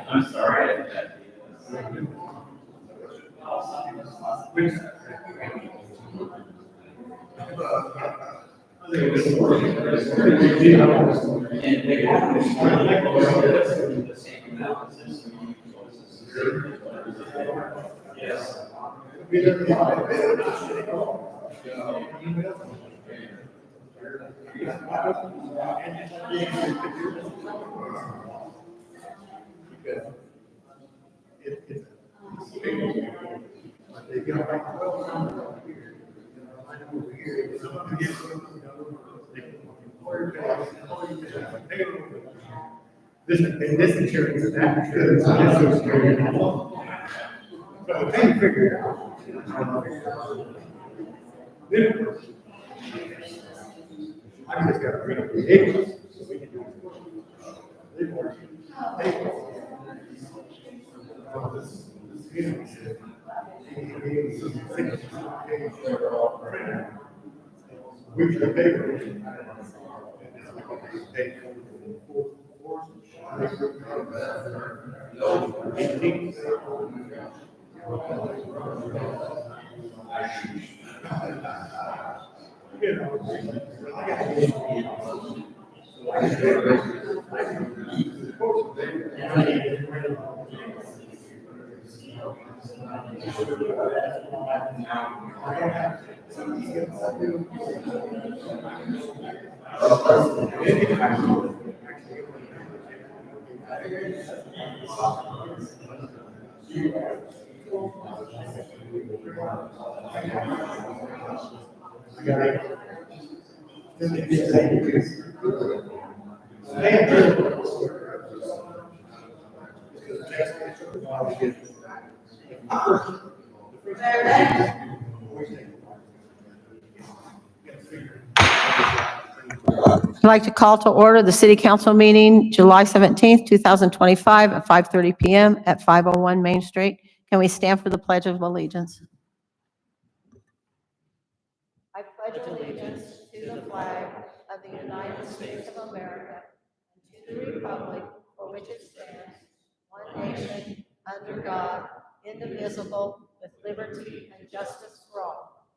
I'm sorry. This insurance is that good. So this is scary. But they figure it out. I just got to read it. So we can do with the paper. I'd like to call to order the City Council meeting, July 17th, 2025, at 5:30 PM at 501 Main Street. Can we stand for the Pledge of Allegiance? I pledge allegiance to the flag of the United States of America and to the republic for which it stands, one nation, under God, indivisible, with liberty and justice for all.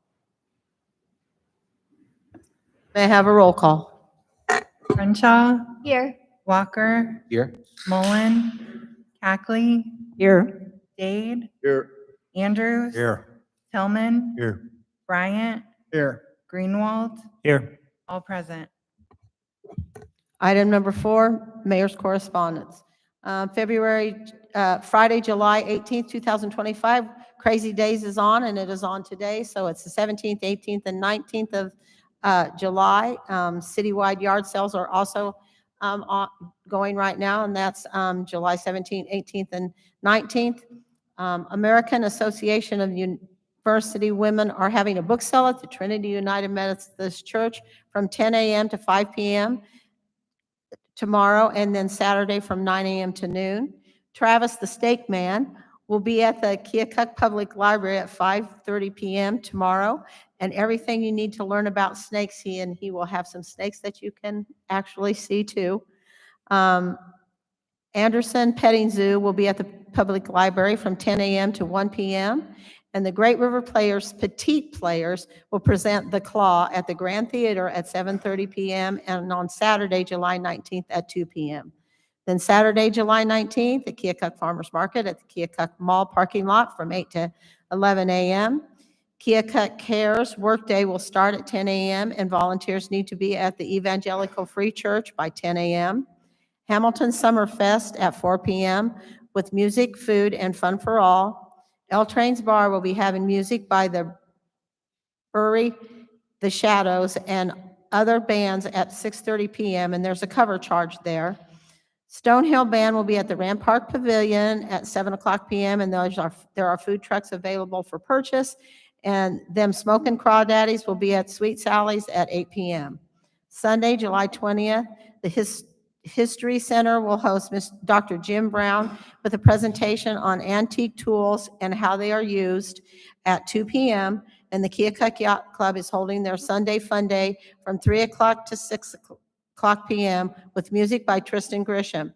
May I have a roll call? Crenshaw, Here. Walker, Here. Mullen, Cackley, Here. Dade, Here. Andrews, Here. Tillman, Here. Bryant, Here. Greenwald, Here. all present. Item number 4, Mayor's Correspondence. Friday, July 18th, 2025, Crazy Days is on, and it is on today. So it's the 17th, 18th, and 19th of July. Citywide yard sales are also going right now, and that's July 17th, 18th, and 19th. American Association of University Women are having a book sale at the Trinity United Methodist Church from 10 a.m. to 5 p.m. tomorrow, and then Saturday from 9 a.m. to noon. Travis the Steak Man will be at the Keokuk Public Library at 5:30 p.m. tomorrow, and everything you need to learn about snakes, he will have some snakes that you can actually see too. Anderson Petting Zoo will be at the Public Library from 10 a.m. to 1 p.m. And the Great River Players, Petite Players, will present The Claw at the Grand Theater at 7:30 p.m. and on Saturday, July 19th at 2 p.m. Then Saturday, July 19th, the Keokuk Farmers Market at the Keokuk Mall parking lot from 8 to 11 a.m. Keokuk Cares Workday will start at 10 a.m. and volunteers need to be at the Evangelical Free Church by 10 a.m. Hamilton Summer Fest at 4 p.m. with music, food, and fun for all. L Train's Bar will be having music by the Bury the Shadows and other bands at 6:30 p.m. and there's a cover charge there. Stonehill Band will be at the Rampart Pavilion at 7 o'clock p.m. and there are food trucks available for purchase. And them Smokin' Crawdaddies will be at Sweet Sally's at 8 p.m. Sunday, July 20th, the History Center will host Dr. Jim Brown with a presentation on antique tools and how they are used at 2 p.m. And the Keokuk Yacht Club is holding their Sunday Fun Day from 3 o'clock to 6 o'clock p.m. with music by Tristan Grisham.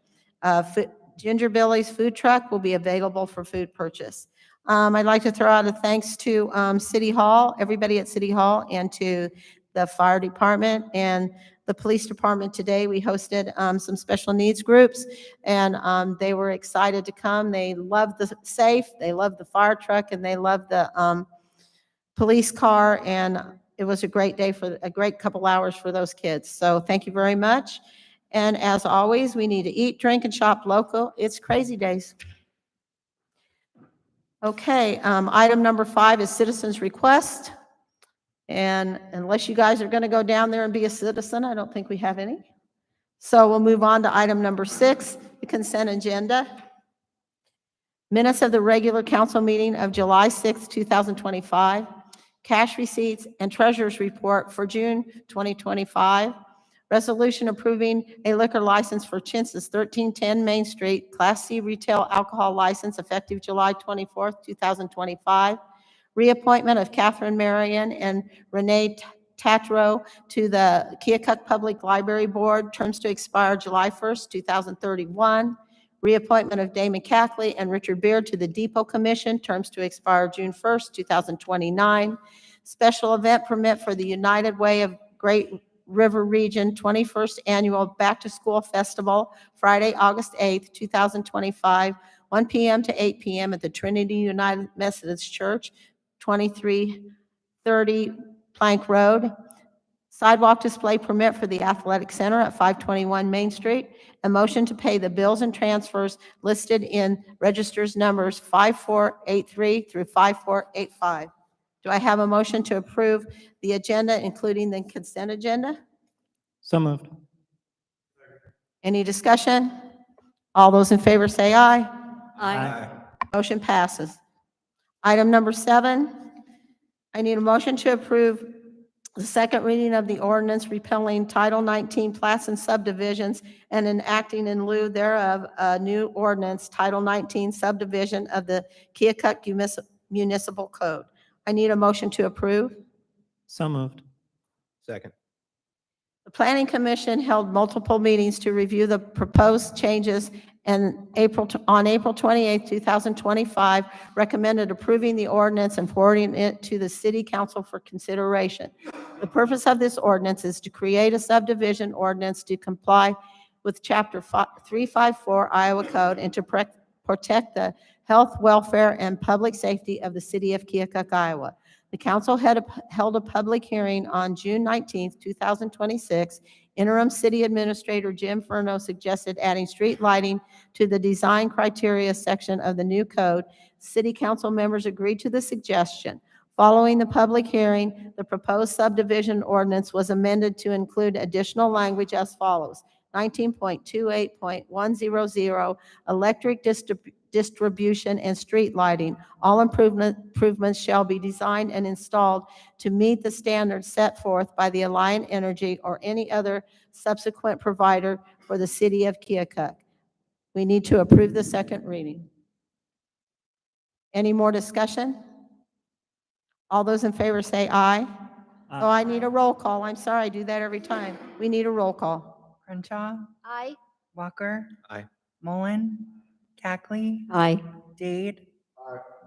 Ginger Billy's food truck will be available for food purchase. I'd like to throw out a thanks to City Hall, everybody at City Hall, and to the fire department and the police department today. We hosted some special needs groups, and they were excited to come. They loved the safe, they loved the fire truck, and they loved the police car, and it was a great day for a great couple hours for those kids. So thank you very much. And as always, we need to eat, drink, and shop local. It's crazy days. Okay, item number 5 is citizens' request. And unless you guys are going to go down there and be a citizen, I don't think we have any. So we'll move on to item number 6, the consent agenda. Minutes of the regular council meeting of July 6, 2025. Cash receipts and treasurer's report for June 2025. Resolution approving a liquor license for Chintz's 1310 Main Street, Class C retail alcohol license effective July 24, 2025. Reappointment of Catherine Marion and Renee Tatro to the Keokuk Public Library Board, terms to expire July 1st, 2031. Reappointment of Damon Cackley and Richard Beard to the Depot Commission, terms to expire June 1st, 2029. Special event permit for the United Way of Great River Region 21st Annual Back to School Festival, Friday, August 8th, 2025, 1 p.m. to 8 p.m. at the Trinity United Methodist Church, 2330 Plank Road. Sidewalk display permit for the Athletic Center at 521 Main Street. A motion to pay the bills and transfers listed in registers numbers 5483 through 5485. Do I have a motion to approve the agenda, including the consent agenda? So moved. Any discussion? All those in favor say aye. Aye. Motion passes. Item number 7, I need a motion to approve the second reading of the ordinance repealing Title 19 plats and subdivisions and enacting in lieu thereof a new ordinance, Title 19 subdivision of the Keokuk Municipal Code. I need a motion to approve. So moved. Second. The Planning Commission held multiple meetings to review the proposed changes and on April 28, 2025, recommended approving the ordinance and forwarding it to the City Council for consideration. The purpose of this ordinance is to create a subdivision ordinance to comply with Chapter 354 Iowa Code and to protect the health, welfare, and public safety of the City of Keokuk, Iowa. The council held a public hearing on June 19, 2026. Interim City Administrator Jim Furno suggested adding street lighting to the design criteria section of the new code. City council members agreed to the suggestion. Following the public hearing, the proposed subdivision ordinance was amended to include additional language as follows. 19.28.100, electric distribution and street lighting. All improvements shall be designed and installed to meet the standards set forth by the Alliant Energy or any other subsequent provider for the City of Keokuk. We need to approve the second reading. Any more discussion? All those in favor say aye. Oh, I need a roll call. I'm sorry, I do that every time. We need a roll call. Crenshaw, Aye. Walker. Aye. Mullen, Cackley, Aye. Dade.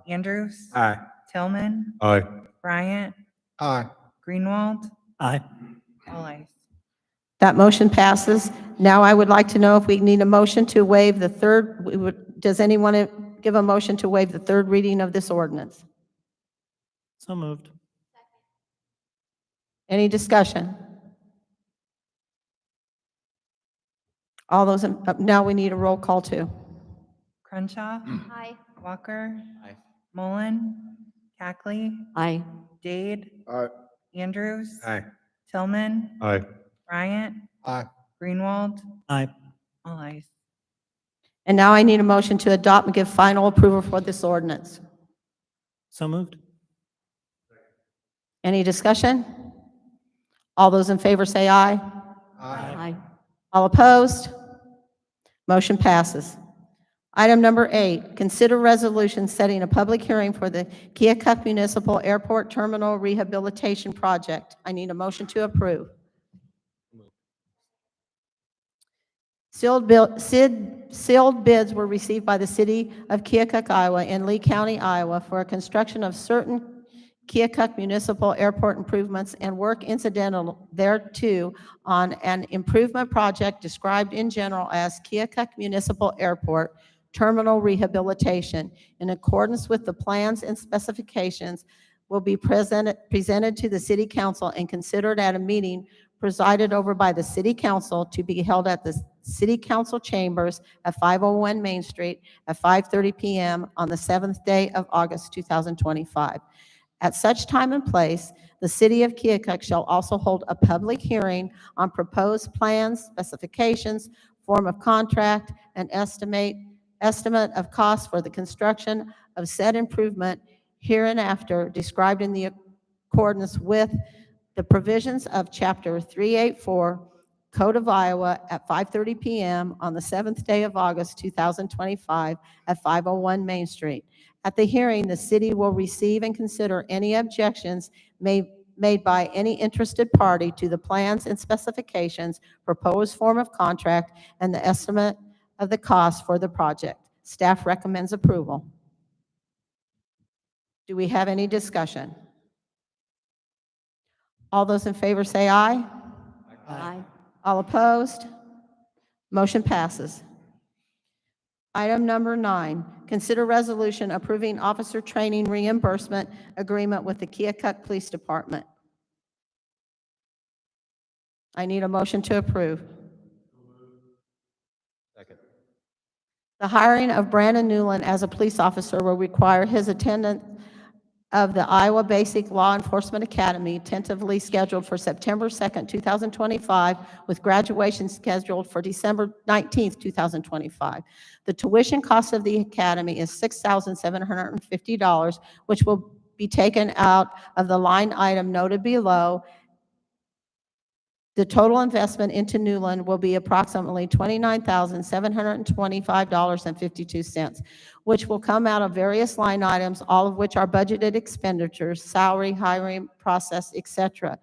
Andrews. Aye. Tillman, Aye. Bryant, Aye. Greenwald, Aye. all ayes. That motion passes. Now I would like to know if we need a motion to waive the third, does anyone give a motion to waive the third reading of this ordinance? So moved. Any discussion? All those, now we need a roll call too. Crenshaw, Aye. Walker. Aye. Mullen, Cackley, Aye. Dade, Aye. Andrews. Aye. Tillman, Aye. Bryant, Aye. Greenwald, Aye. all ayes. And now I need a motion to adopt and give final approval for this ordinance. So moved. Any discussion? All those in favor say aye. Aye. All opposed? Motion passes. Item number 8, consider resolution setting a public hearing for the Keokuk Municipal Airport Terminal Rehabilitation Project. I need a motion to approve. Sealed bids were received by the City of Keokuk, Iowa and Lee County, Iowa for a construction of certain Keokuk Municipal Airport improvements and work incidental thereto on an improvement project described in general as Keokuk Municipal Airport Terminal Rehabilitation in accordance with the plans and specifications will be presented to the City Council and considered at a meeting presided over by the City Council to be held at the City Council Chambers at 501 Main Street at 5:30 PM on the 7th day of August 2025. At such time and place, the City of Keokuk shall also hold a public hearing on proposed plans, specifications, form of contract, and estimate of cost for the construction of said improvement hereinafter described in the accordance with the provisions of Chapter 384 Code of Iowa at 5:30 PM on the 7th day of August 2025 at 501 Main Street. At the hearing, the city will receive and consider any objections made by any interested party to the plans and specifications, proposed form of contract, and the estimate of the cost for the project. Staff recommends approval. Do we have any discussion? All those in favor say aye. Aye. All opposed? Motion passes. Item number 9, consider resolution approving officer training reimbursement agreement with the Keokuk Police Department. I need a motion to approve. Second. The hiring of Brandon Newland as a police officer will require his attendance of the Iowa Basic Law Enforcement Academy, tentatively scheduled for September 2nd, 2025, with graduation scheduled for December 19th, 2025. The tuition cost of the academy is $6,750, which will be taken out of the line item noted below. The total investment into Newland will be approximately $29,725.52, which will come out of various line items, all of which are budgeted expenditures, salary, hiring process, etc.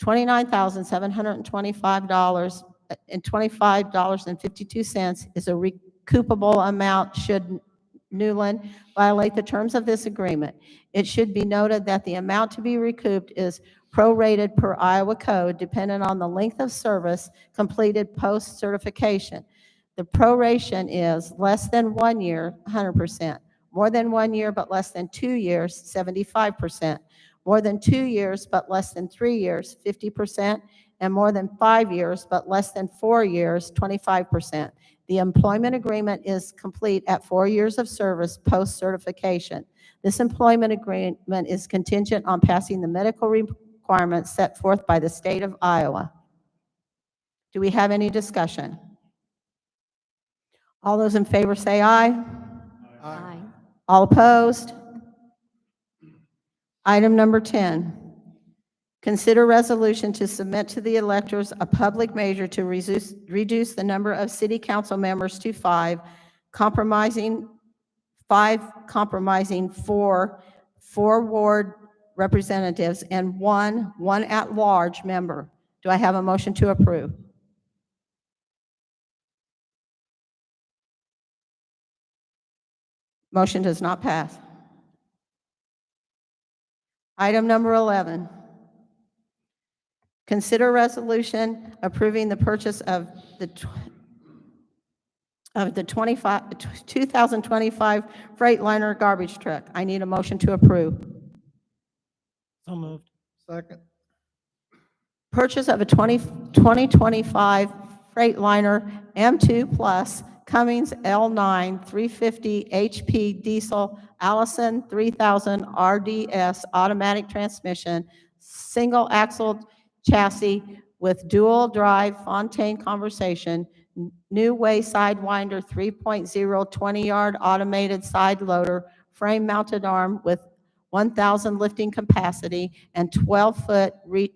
$29,725.52 is a recoupable amount should Newland violate the terms of this agreement. It should be noted that the amount to be recouped is prorated per Iowa code, dependent on the length of service completed post-certification. The proration is less than 1 year, 100%, more than 1 year but less than 2 years, 75%, more than 2 years but less than 3 years, 50%, and more than 5 years but less than 4 years, 25%. The employment agreement is complete at 4 years of service post-certification. This employment agreement is contingent on passing the medical requirements set forth by the state of Iowa. Do we have any discussion? All those in favor say aye. Aye. All opposed? Item number 10, consider resolution to submit to the electors a public measure to reduce the number of city council members to 5, compromising 4 ward representatives and one at-large member. Do I have a motion to approve? Motion does not pass. Item number 11, consider resolution approving the purchase of the 2025 Freightliner garbage truck. I need a motion to approve. So moved. Second. Purchase of a 2025 Freightliner M2 Plus Cummins L9 350 HP diesel Allison 3000 RDS automatic transmission, single axle chassis with dual drive Fontaine conversion, new way sidewinder 3.0 20-yard automated side loader, frame mounted arm with 1,000 lifting capacity and 12-foot reach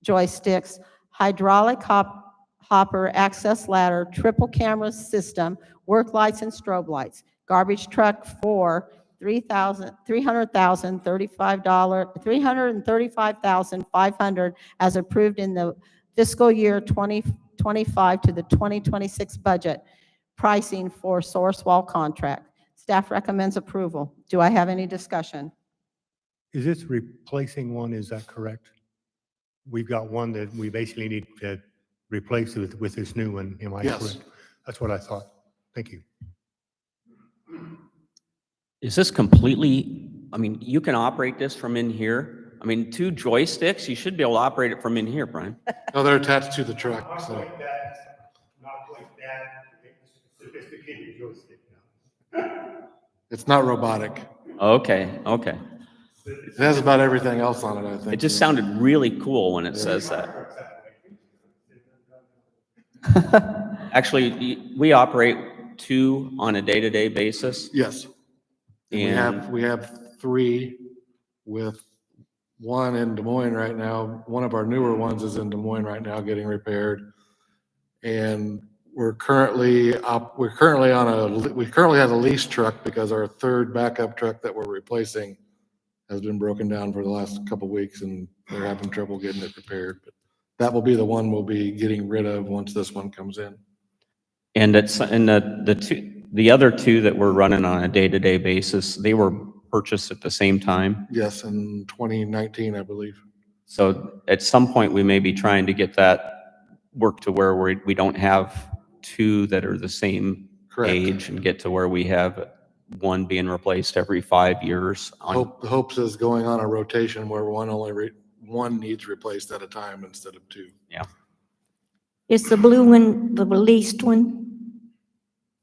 joysticks, hydraulic hopper access ladder, triple camera system, work lights and strobe lights. Garbage truck for $335,500 as approved in the fiscal year 2025 to the 2026 budget. Pricing for source wall contract. Staff recommends approval. Do I have any discussion? Is this replacing one, is that correct? We've got one that we basically need to replace with this new one, am I Yes. correct? That's what I thought. Thank you. Is this completely, I mean, you can operate this from in here? I mean, 2 joysticks, you should be able to operate it from in here, Brian. No, they're attached to the truck, so. Not like that, sophisticated joystick now. It's not robotic. Okay, okay. It has about everything else on it, I think. It just sounded really cool when it says that. Actually, we operate 2 on a day-to-day basis. Yes. And we have 3 with one in Des Moines right now. One of our newer ones is in Des Moines right now getting repaired. And we currently have a lease truck because our 3rd backup truck that we're replacing has been broken down for the last couple of weeks and they're having trouble getting it repaired. But that will be the one we'll be getting rid of once this one comes in. And the other 2 that we're running on a day-to-day basis, they were purchased at the same time. Yes, in 2019, I believe. So at some point, we may be trying to get that work to where we don't have 2 that are the same Correct. age and get to where we have one being replaced every 5 years. The hopes is going on a rotation where one needs replaced at a time instead of 2. Yeah. Is the blue one the leased one?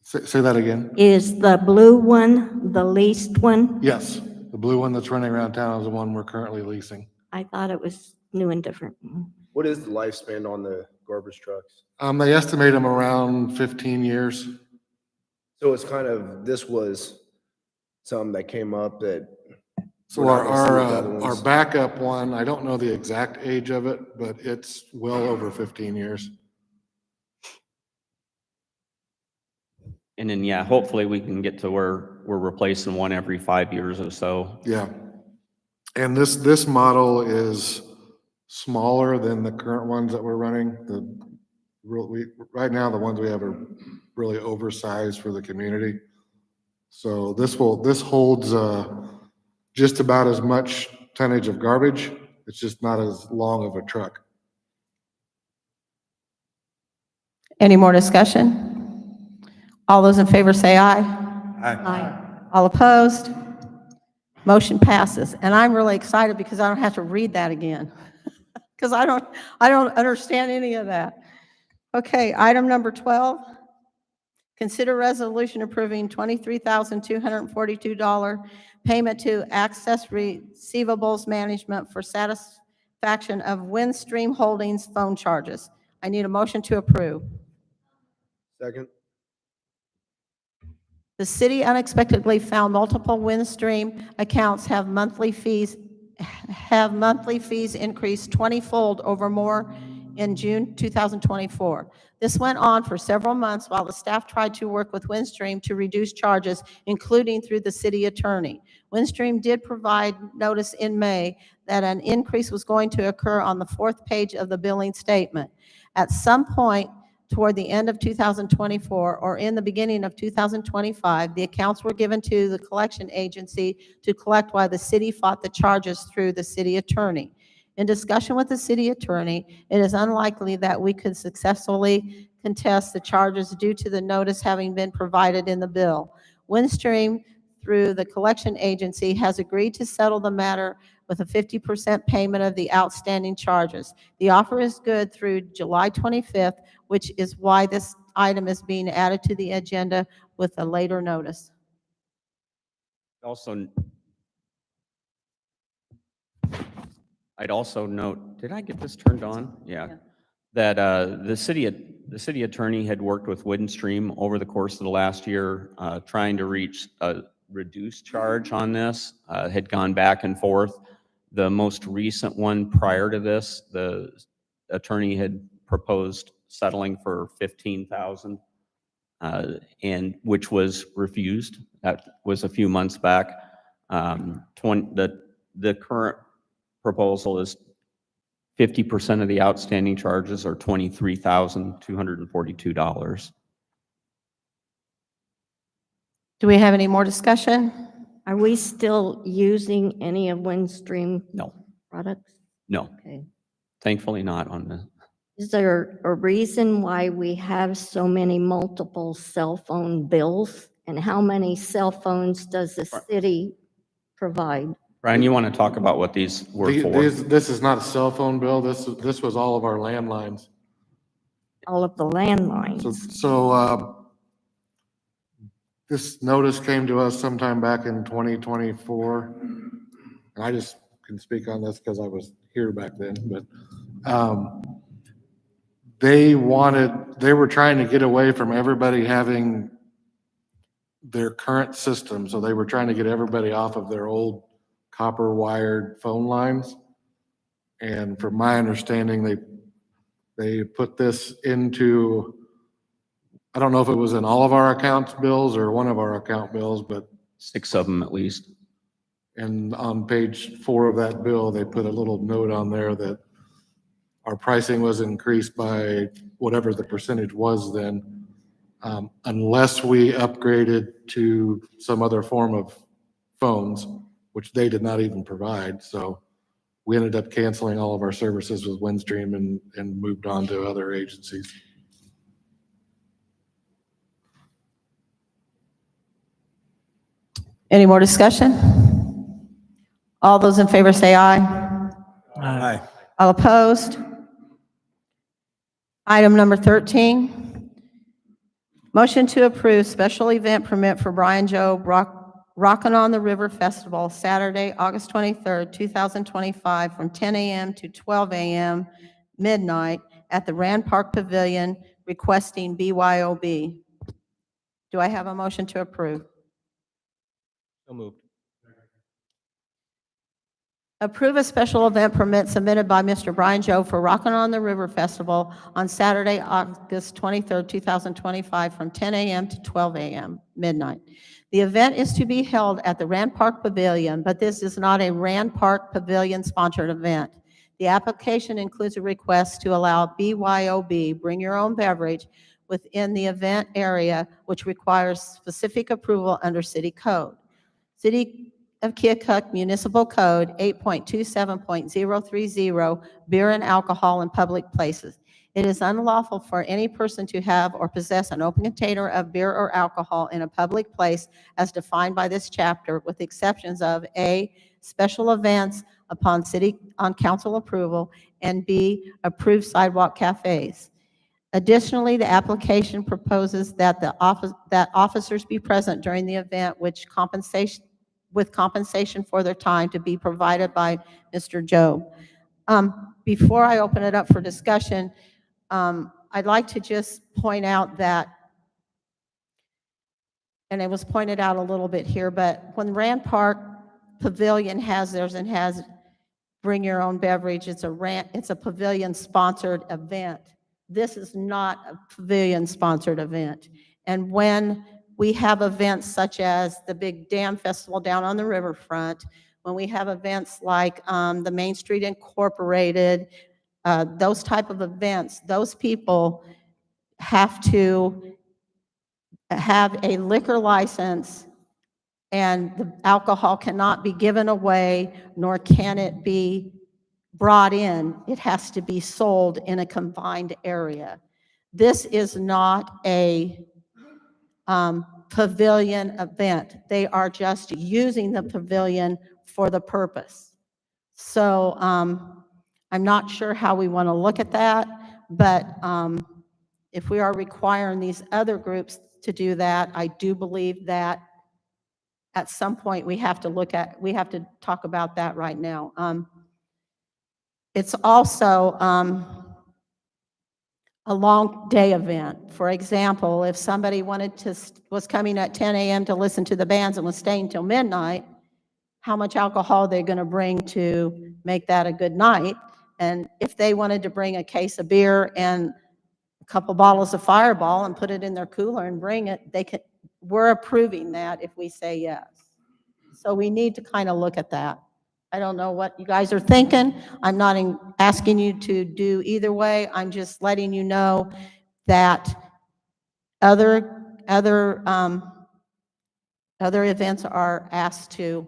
Say that again. Is the blue one the leased one? Yes, the blue one that's running around town is the one we're currently leasing. I thought it was new and different. What is the lifespan on the garbage trucks? They estimate them around 15 years. So it's kind of, this was something that came up that. So we're not gonna see with the other our ones. backup one, I don't know the exact age of it, but it's well over 15 years. And then, yeah, hopefully we can get to where we're replacing one every 5 years or so. Yeah. And this model is smaller than the current ones that we're running. Right now, the ones we have are really oversized for the community. So this holds just about as much tonnage of garbage. It's just not as long of a truck. Any more discussion? All those in favor say aye. Aye. All opposed? Motion passes. And I'm really excited because I don't have to read that again. Because I don't understand any of that. Okay, item number 12. Consider resolution approving $23,242 payment to Access Receivables Management for satisfaction of Windstream Holdings phone charges. I need a motion to approve. Second? The city unexpectedly found multiple Windstream accounts have monthly fees increased 20-fold or more in June 2024. This went on for several months while the staff tried to work with Windstream to reduce charges, including through the city attorney. Windstream did provide notice in May that an increase was going to occur on the 4th page of the billing statement. At some point toward the end of 2024 or in the beginning of 2025, the accounts were given to the collection agency to collect while the city fought the charges through the city attorney. In discussion with the city attorney, it is unlikely that we could successfully contest the charges due to the notice having been provided in the bill. Windstream, through the collection agency, has agreed to settle the matter with a 50% payment of the outstanding charges. The offer is good through July 25th, which is why this item is being added to the agenda with a later notice. I'd also note, did I get this turned on? Yeah. That the city attorney had worked with Windstream over the course of the last year, trying to reach a reduced charge on this, had gone back and forth. The most recent one prior to this, the attorney had proposed settling for $15,000, and which was refused. That was a few months back. The current proposal is 50% of the outstanding charges are $23,242. Do we have any more discussion? Are we still using any of Windstream No, products? no, Okay. thankfully not on the, Is there a reason why we have so many multiple cell phone bills? And how many cell phones does the city provide? Brian, you want to talk about what these were for? This is not a cell phone bill. This was all of our landlines. All of the So, landlines? this notice came to us sometime back in 2024. And I just can speak on this because I was here back then, but, they were trying to get away from everybody having their current system. So they were trying to get everybody off of their old copper wired phone lines. And from my understanding, they put this into, I don't know if it was in all of our accounts bills or one of our account bills, but, 6 of them at least. and on page 4 of that bill, they put a little note on there that our pricing was increased by whatever the percentage was then, unless we upgraded to some other form of phones, which they did not even provide. So we ended up canceling all of our services with Windstream and moved on to other agencies. Any more discussion? All those in favor say aye. Aye. All opposed? Item number 13, motion to approve special event permit for Brian Joe Rockin' on the River Festival, Saturday, August 23rd, 2025, from 10 a.m. to 12 a.m. midnight at the Rand Park Pavilion, requesting BYOB. Do I have a motion to approve? So moved. Approve a special event permit submitted by Mr. Brian Joe for Rockin' on the River Festival on Saturday, August 23rd, 2025, from 10 a.m. to 12 a.m. midnight. The event is to be held at the Rand Park Pavilion, but this is not a Rand Park Pavilion-sponsored event. The application includes a request to allow BYOB, bring your own beverage, within the event area, which requires specific approval under city code. City of Keokuk Municipal Code 8.27.030, beer and alcohol in public places. It is unlawful for any person to have or possess an open container of beer or alcohol in a public place as defined by this chapter, with exceptions of A, special events upon council approval, and B, approved sidewalk cafes. Additionally, the application proposes that that officers be present during the event, with compensation for their time to be provided by Mr. Job. Before I open it up for discussion, I'd like to just point out that, and it was pointed out a little bit here, but when Rand Park Pavilion has theirs and has bring your own beverage, it's a pavilion-sponsored event. This is not a pavilion-sponsored event. And when we have events such as the big Dam Festival down on the riverfront, when we have events like the Main Street Incorporated, those type of events, those people have to have a liquor license, and the alcohol cannot be given away, nor can it be brought in. It has to be sold in a confined area. This is not a pavilion event. They are just using the pavilion for the purpose. So I'm not sure how we want to look at that, but if we are requiring these other groups to do that, I do believe that at some point we have to talk about that right now. It's also a long day event. For example, if somebody was coming at 10 a.m. to listen to the bands and was staying till midnight, how much alcohol are they going to bring to make that a good night? And if they wanted to bring a case of beer and a couple bottles of Fireball and put it in their cooler and bring it, we're approving that if we say yes. So we need to kind of look at that. I don't know what you guys are thinking. I'm not asking you to do either way. I'm just letting you know that other Other events are asked to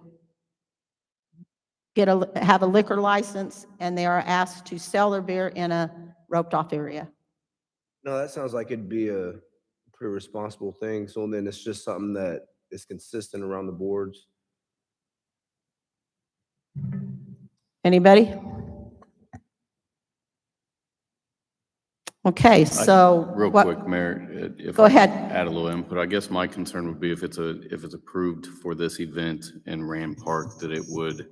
have a liquor license, and they are asked to sell their beer in a roped-off area. No, that sounds like it'd be a pretty responsible thing. So then it's just something that is consistent around the boards. Anybody? Okay, so. Real what- quick, Mayor, if Go I could ahead. add a little input, I guess my concern would be if it's approved for this event in Rand Park, that it would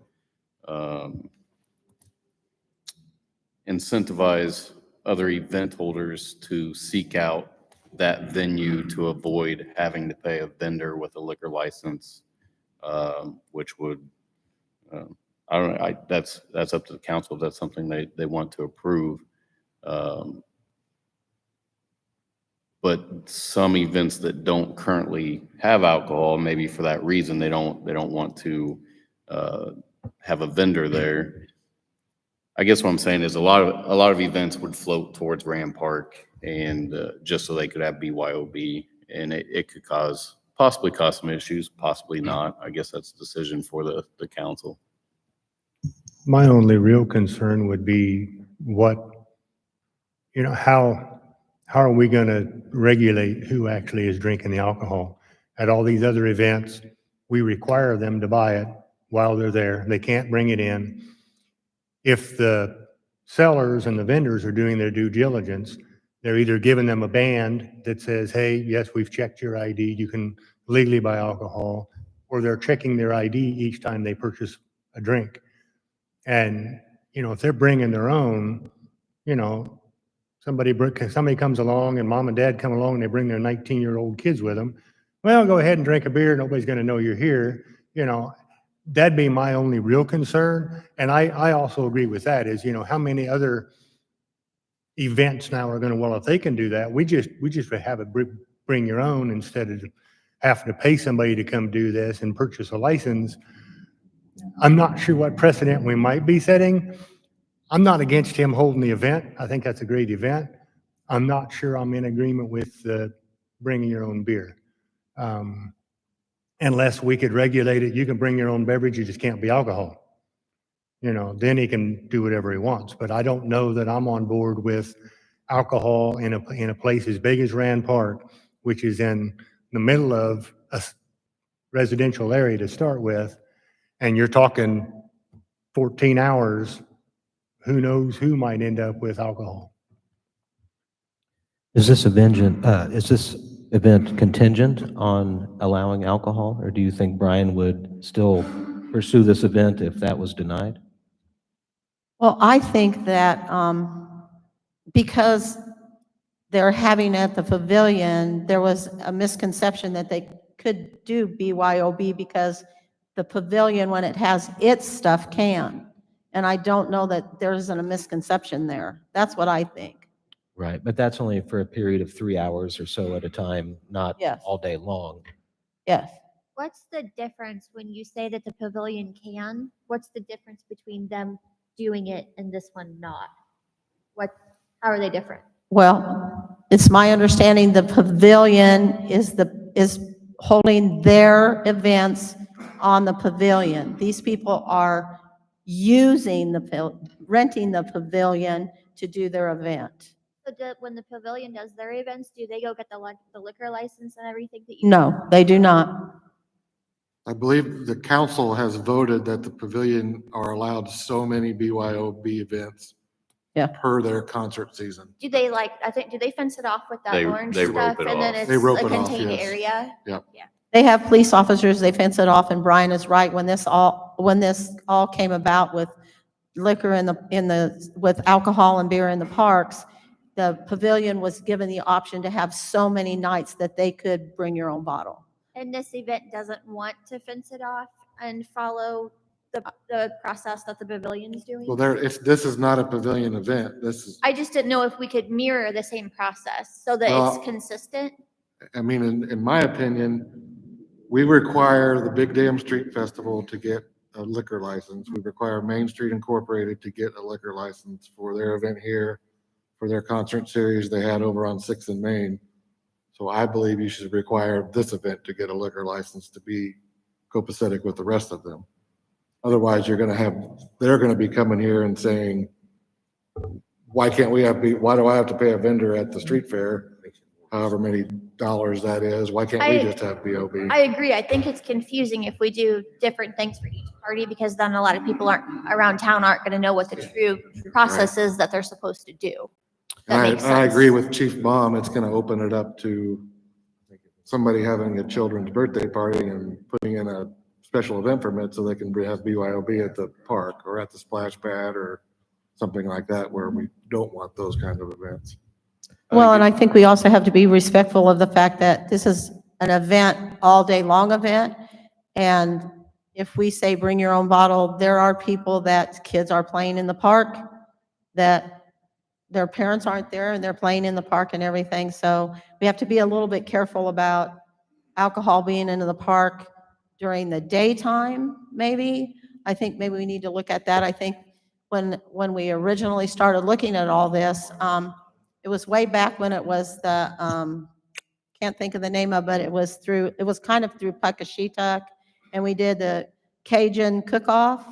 incentivize other event holders to seek out that venue to avoid having to pay a vendor with a liquor license, which would, I don't know, that's up to the council if that's something they want to approve. But some events that don't currently have alcohol, maybe for that reason, they don't want to have a vendor there. I guess what I'm saying is a lot of events would float towards Rand Park, and just so they could have BYOB, and it could possibly cause some issues, possibly not. I guess that's a decision for the council. My only real concern would be how are we going to regulate who actually is drinking the alcohol? At all these other events, we require them to buy it while they're there. They can't bring it in. If the sellers and the vendors are doing their due diligence, they're either giving them a band that says, hey, yes, we've checked your ID, you can legally buy alcohol, or they're checking their ID each time they purchase a drink. And, if they're bringing their own, somebody comes along and mom and dad come along and they bring their 19-year-old kids with them. Well, go ahead and drink a beer. Nobody's going to know you're here. That'd be my only real concern. And I also agree with that is, how many other events now are going to, well, if they can do that, we just have it bring your own instead of having to pay somebody to come do this and purchase a license. I'm not sure what precedent we might be setting. I'm not against him holding the event. I think that's a great event. I'm not sure I'm in agreement with bringing your own beer. Unless we could regulate it, you can bring your own beverage, you just can't be alcohol. Then he can do whatever he wants. But I don't know that I'm on board with alcohol in a place as big as Rand Park, which is in the middle of a residential area to start with, and you're talking 14 hours. Who knows who might end up with alcohol? Is this event contingent on allowing alcohol, or do you think Brian would still pursue this event if that was denied? Well, I think that because they're having at the pavilion, there was a misconception that they could do BYOB because the pavilion, when it has its stuff, can. And I don't know that there isn't a misconception there. That's what I think. Right, but that's only for a period of 3 hours or so at a time, not Yes. all day long. Yes. What's the difference when you say that the pavilion can? What's the difference between them doing it and this one not? How are they different? Well, it's my understanding the pavilion is holding their events on the pavilion. These people are using renting the pavilion to do their event. So when the pavilion does their events, do they go get the liquor license and everything that you? No, they do not. I believe the council has voted that the pavilion are allowed so many BYOB events Yeah. per their concert season. Do they do they fence it off with that They- orange they rope stuff it and then off. it's They rope a it off, contained yes. area? Yep. Yeah. They have police officers, they fence it off, and Brian is right. When this all came about with liquor with alcohol and beer in the parks, the pavilion was given the option to have so many nights that they could bring your own bottle. And this event doesn't want to fence it off and follow the process that the pavilion's doing? Well, if this is not a pavilion event, this is, I just didn't know if we could mirror the same process so that Well- it's consistent. I mean, in my opinion, we require the Big Dam Street Festival to get a liquor license. We require Main Street Incorporated to get a liquor license for their event here, for their concert series they had over on 6th and Main. So I believe you should require this event to get a liquor license to be copacetic with the rest of them. Otherwise, they're gonna be coming here and saying, why do I have to pay a vendor at the street fair, however many dollars that is? Why can't we I- just have BOB? I agree. I think it's confusing if we do different things for each party, because then a lot of people around town aren't going to know what the true process is that they're supposed to do. That makes I agree sense. with Chief Baum. It's gonna open it up to somebody having a children's birthday party and putting in a special event permit so they can have BYOB at the park or at the splash pad or something like that, where we don't want those kind of events. Well, and I think we also have to be respectful of the fact that this is an event, all day long event. And if we say bring your own bottle, there are people that kids are playing in the park that their parents aren't there and they're playing in the park and everything. So we have to be a little bit careful about alcohol being into the park during the daytime, maybe. I think maybe we need to look at that. I think when we originally started looking at all this, it was way back when it was can't think of the name of it, it was kind of through Puckashetuck, and we did the Cajun cook-off,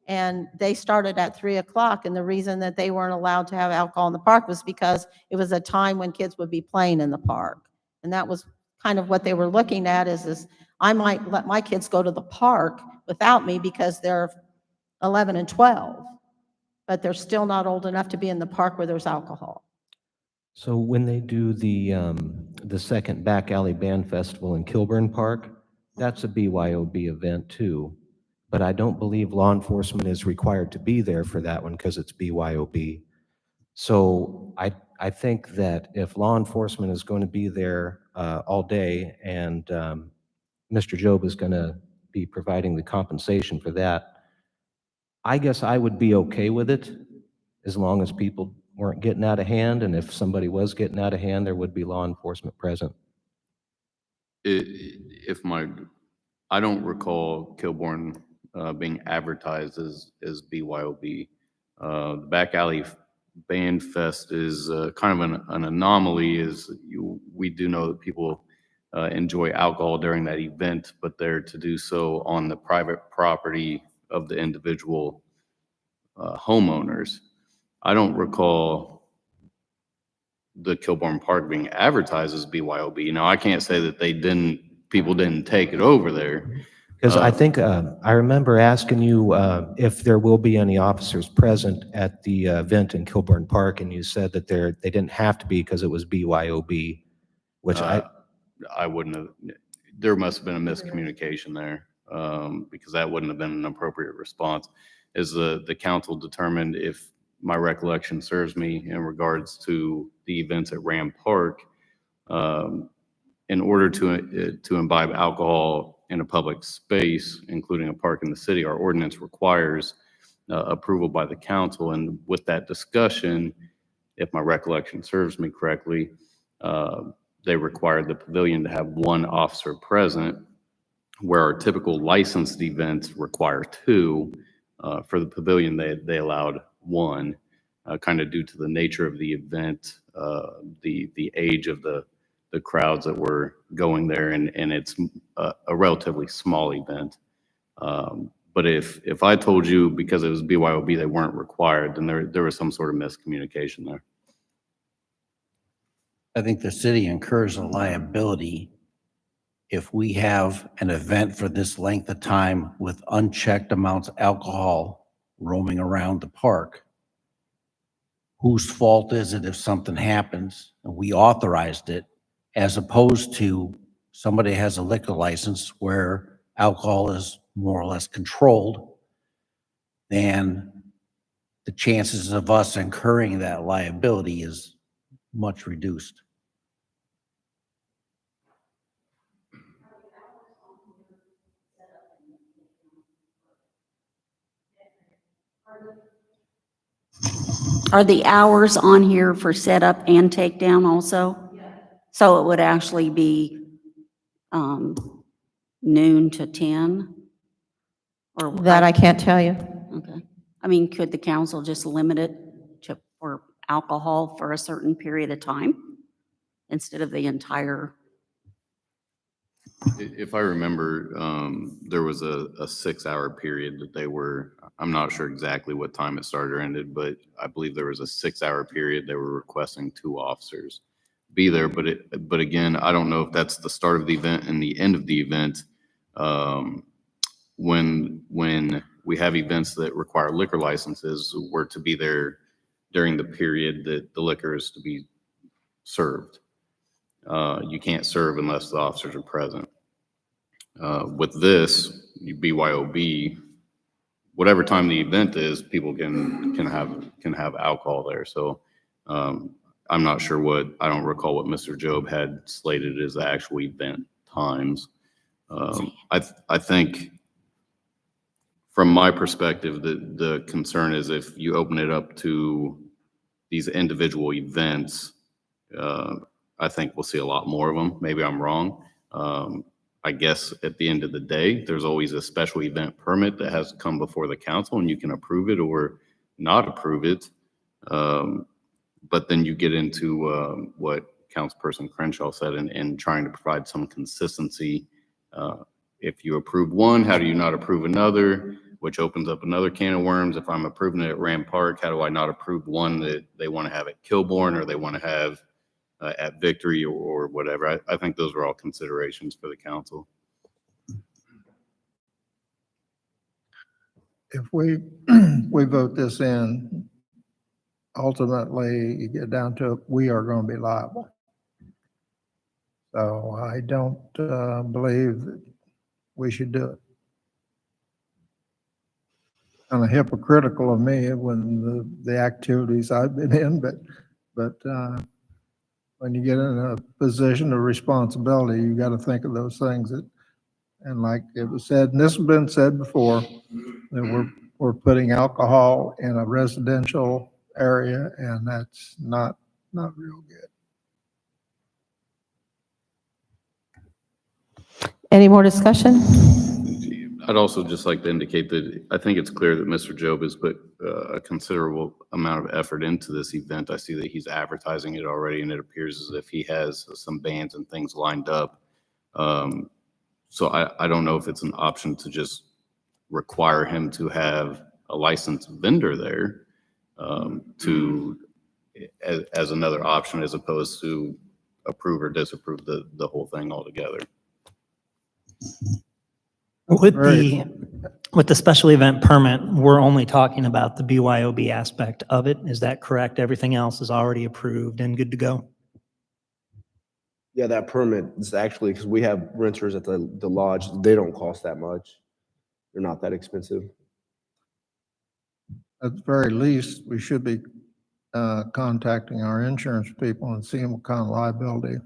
and they started at 3 o'clock, and the reason that they weren't allowed to have alcohol in the park was because it was a time when kids would be playing in the park. And that was kind of what they were looking at is I might let my kids go to the park without me because they're 11 and 12, but they're still not old enough to be in the park where there's alcohol. So when they do the second Back Alley Band Festival in Kilburn Park, that's a BYOB event too. But I don't believe law enforcement is required to be there for that one because it's BYOB. So I think that if law enforcement is going to be there all day and Mr. Job is going to be providing the compensation for that, I guess I would be okay with it as long as people weren't getting out of hand, and if somebody was getting out of hand, there would be law enforcement present. I don't recall Kilbourne being advertised as BYOB. The Back Alley Band Fest is kind of an anomaly. We do know that people enjoy alcohol during that event, but they're to do so on the private property of the individual homeowners. I don't recall the Kilbourne Park being advertised as BYOB. Now, I can't say that people didn't take it over there. Because I think, I remember asking you if there will be any officers present at the event in Kilbourne Park, and you said that they didn't have to be because it was BYOB, which I wouldn't have, there must have been a miscommunication there, because that wouldn't have been an appropriate response. As the council determined, if my recollection serves me in regards to the events at Ram Park, in order to imbibe alcohol in a public space, including a park in the city, our ordinance requires approval by the council. And with that discussion, if my recollection serves me correctly, they required the pavilion to have one officer present, where our typical licensed events require two. For the pavilion, they allowed one, kind of due to the nature of the event, the age of the crowds that were going there, and it's a relatively small event. But if I told you because it was BYOB they weren't required, then there was some sort of miscommunication there. I think the city incurs a liability if we have an event for this length of time with unchecked amounts of alcohol roaming around the park. Whose fault is it if something happens and we authorized it, as opposed to somebody has a liquor license where alcohol is more or less controlled, then the chances of us incurring that liability is much reduced. Are the hours on here for setup and takedown also? So it would actually be noon to 10? Or That I can't tell you. Okay. I mean, could the council just limit it for alcohol for a certain period of time? instead of the entire. If I remember, there was a 6-hour period that they were, I'm not sure exactly what time it started or ended, but I believe there was a 6-hour period they were requesting 2 officers be there. But again, I don't know if that's the start of the event and the end of the event. When we have events that require liquor licenses, we're to be there during the period that the liquor is to be served. You can't serve unless the officers are present. With this, BYOB, whatever time the event is, people can have alcohol there. So I'm not sure I don't recall what Mr. Job had slated as the actual event times. I think from my perspective, the concern is if you open it up to these individual events, I think we'll see a lot more of them. Maybe I'm wrong. I guess at the end of the day, there's always a special event permit that has to come before the council and you can approve it or not approve it. But then you get into what Councilperson Crenshaw said and trying to provide some consistency. If you approve one, how do you not approve another? Which opens up another can of worms. If I'm approving it at Ram Park, how do I not approve one that they want to have at Kilbourne or they want to have at Victory or whatever? I think those are all considerations for the council. If we vote this in, ultimately you get down to it, we are going to be liable. So I don't believe that we should do it. Kind of hypocritical of me when the activities I've been in, but when you get in a position of responsibility, you got to think of those things and like it was said, and this has been said before, that we're putting alcohol in a residential area, and that's not real good. Any more discussion? I'd also just like to indicate that I think it's clear that Mr. Job has put a considerable amount of effort into this event. I see that he's advertising it already, and it appears as if he has some bands and things lined up. So I don't know if it's an option to just require him to have a licensed vendor there as another option, as opposed to approve or disapprove the whole thing altogether. With the special event permit, we're only talking about the BYOB aspect of it. Is that correct? Everything else is already approved and good to go? Yeah, that permit is actually, because we have renters at the lodge, they don't cost that much. They're not that expensive. At the very least, we should be contacting our insurance people and seeing what kind of liability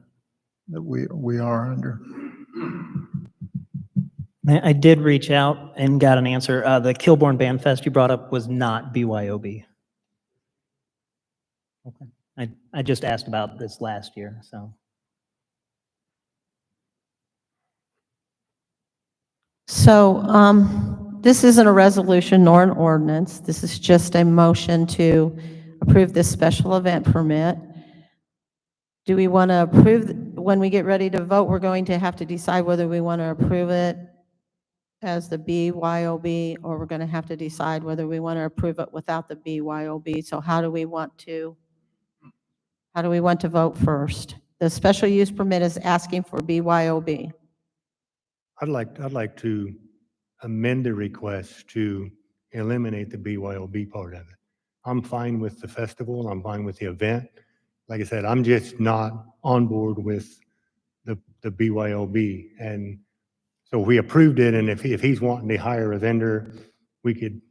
that we are under. I did reach out and got an answer. The Kilbourne Band Fest you brought up was not BYOB. Okay. I just asked about this last year, so. So this isn't a resolution nor an ordinance. This is just a motion to approve this special event permit. Do we want to approve, when we get ready to vote, we're going to have to decide whether we want to approve it as the BYOB, or we're going to have to decide whether we want to approve it without the BYOB. So how do we want to vote first? The special use permit is asking for BYOB. I'd like to amend the request to eliminate the BYOB part of it. I'm fine with the festival, I'm fine with the event. Like I said, I'm just not on board with the BYOB. And so we approved it, and if he's wanting to hire a vendor, we could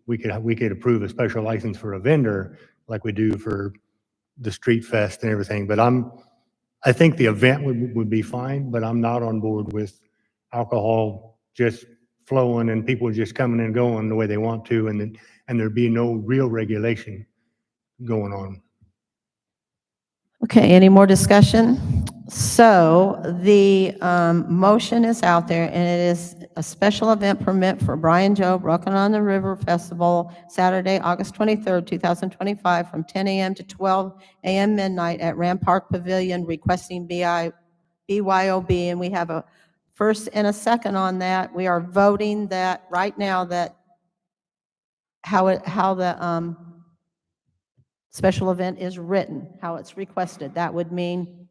approve a special license for a vendor like we do for the street fest and everything. But I think the event would be fine, but I'm not on board with alcohol just flowing and people just coming and going the way they want to, and there be no real regulation going on. Okay, any more discussion? So the motion is out there, and it is a special event permit for Brian Joe Broken on the River Festival, Saturday, August 23rd, 2025, from 10 a.m. to 12 a.m. midnight at Ram Park Pavilion, requesting BYOB. And we have a first and a second on that. We are voting that right now, that how the special event is written, how it's requested. That would mean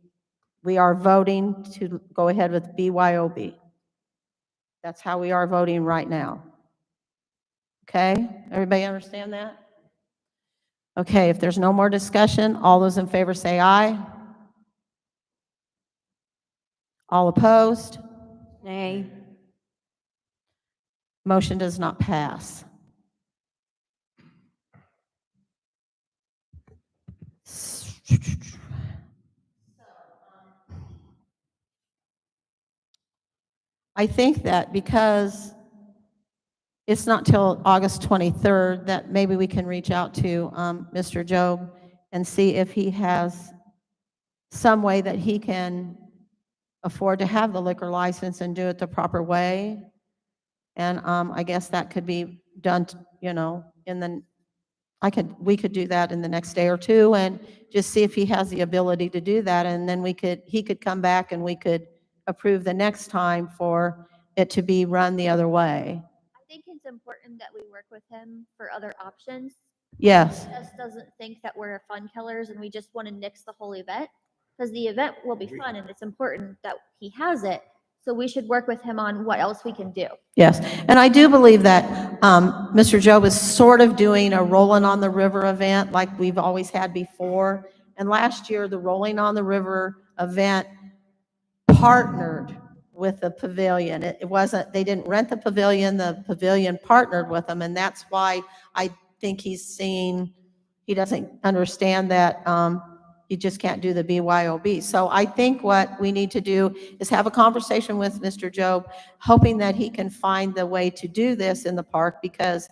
we are voting to go ahead with BYOB. That's how we are voting right now. Okay? Everybody understand that? Okay, if there's no more discussion, all those in favor say aye. All opposed? Nay. Motion does not pass. I think that because it's not till August 23rd, that maybe we can reach out to Mr. Job and see if he has some way that he can afford to have the liquor license and do it the proper way. And I guess that could be done, we could do that in the next day or two and just see if he has the ability to do that. And then he could come back and we could approve the next time for it to be run the other way. I think it's important that we work with him for other options. Yes. He just doesn't think that we're fun killers and we just want to nix the whole event, because the event will be fun and it's important that he has it. So we should work with him on what else we can do. Yes, and I do believe that Mr. Job is sort of doing a Rolling on the River event like we've always had before. And last year, the Rolling on the River event partnered with the pavilion. It wasn't, they didn't rent the pavilion partnered with them, and that's why I think he doesn't understand that you just can't do the BYOB. So I think what we need to do is have a conversation with Mr. Job, hoping that he can find the way to do this in the park, because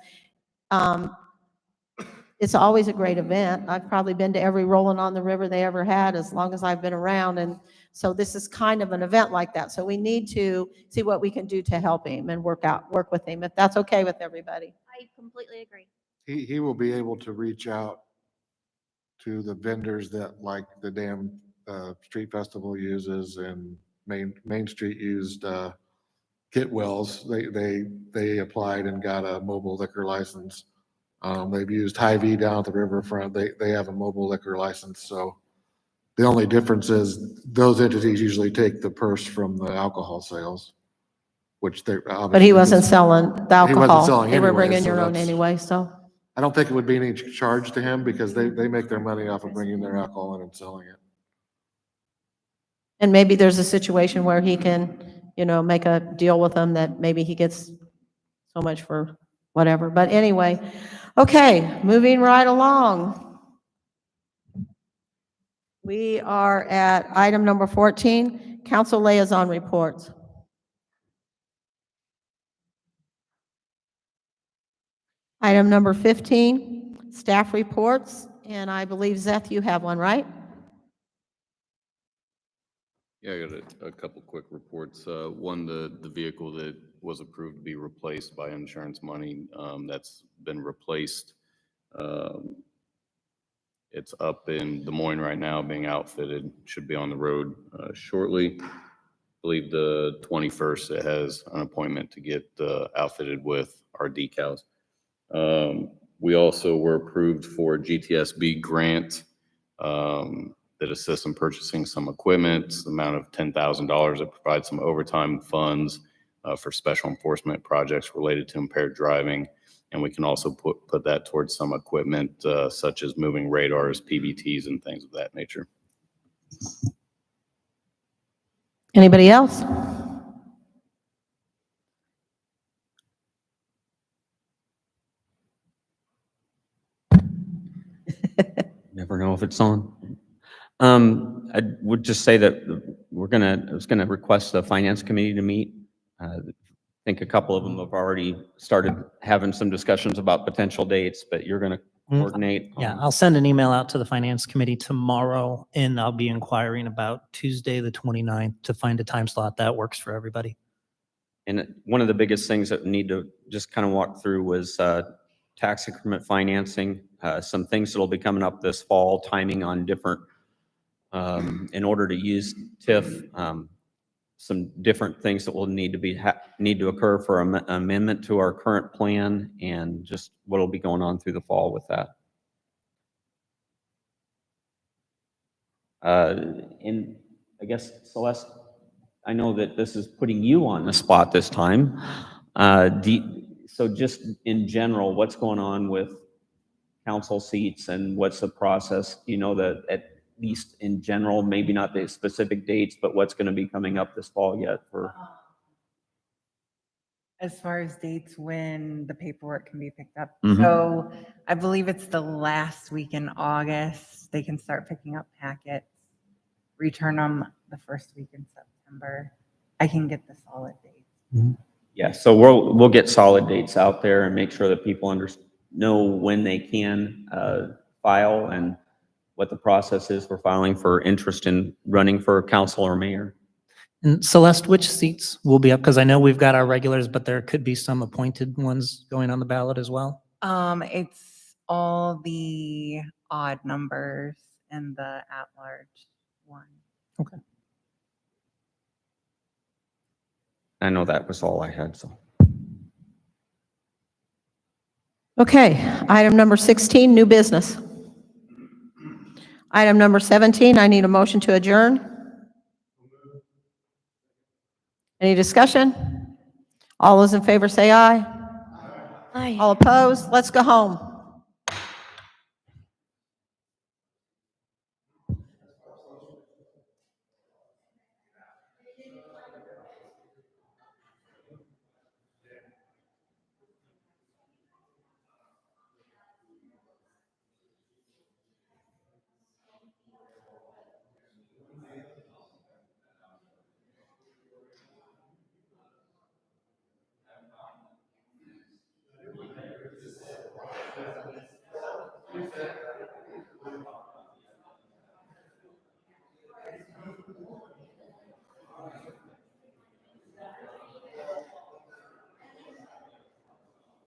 it's always a great event. I've probably been to every Rolling on the River they ever had as long as I've been around. And so this is kind of an event like that. So we need to see what we can do to help him and work with him, if that's okay with everybody. I completely agree. He will be able to reach out to the vendors that, like the Dam Street Festival uses, and Main Street used Kitwell's. They applied and got a mobile liquor license. They've used Hy-Vee down at the riverfront. They have a mobile liquor license. So the only difference is those entities usually take the purse from the alcohol sales, which they're obviously. But he wasn't selling the alcohol. He wasn't selling They were anyway, bringing so your own that's- anyway, so. I don't think it would be any charge to him, because they make their money off of bringing their alcohol in and selling it. And maybe there's a situation where he can, make a deal with them that maybe he gets so much for whatever. But anyway, okay, moving right along. We are at item number 14, council liaison reports. Item number 15, staff reports, and I believe, Zeth, you have one, right? Yeah, I got a couple quick reports. One, the vehicle that was approved to be replaced by insurance money, that's been replaced. It's up in Des Moines right now, being outfitted, should be on the road shortly. I believe the 21st, it has an appointment to get outfitted with our decals. We also were approved for a GTSB grant that assists in purchasing some equipment, the amount of $10,000 that provides some overtime funds for special enforcement projects related to impaired driving. And we can also put that towards some equipment such as moving radars, PVTs, and things of that nature. Anybody else? Never know if it's on. I would just say that I was gonna request the finance committee to meet. I think a couple of them have already started having some discussions about potential dates, but you're gonna coordinate. Yeah, I'll send an email out to the finance committee tomorrow, and I'll be inquiring about Tuesday, the 29th, to find a time slot that works for everybody. And one of the biggest things that we need to just kind of walk through was tax increment financing, some things that'll be coming up this fall, timing on different, in order to use TIF, some different things that will need to occur for amendment to our current plan, and just what'll be going on through the fall with that. And I guess, Celeste, I know that this is putting you on the spot this time. So just in general, what's going on with council seats and what's the process? You know, that at least in general, maybe not the specific dates, but what's going to be coming up this fall yet for? As far as dates when the paperwork can be picked up. Mhm. So I believe it's the last week in August. They can start picking up packets, return them the first week in September. I can get the solid dates. Yeah, so we'll get solid dates out there and make sure that people know when they can file and what the process is for filing for interest in running for council or mayor. And Celeste, which seats will be up? Because I know we've got our regulars, but there could be some appointed ones going on the ballot as well. It's all the odd numbers and the at-large one. Okay. I know that was all I had, so. Okay, item number 16, new business. Item number 17, I need a motion to adjourn. Any discussion? All those in favor say aye. Aye. All opposed? Let's go home.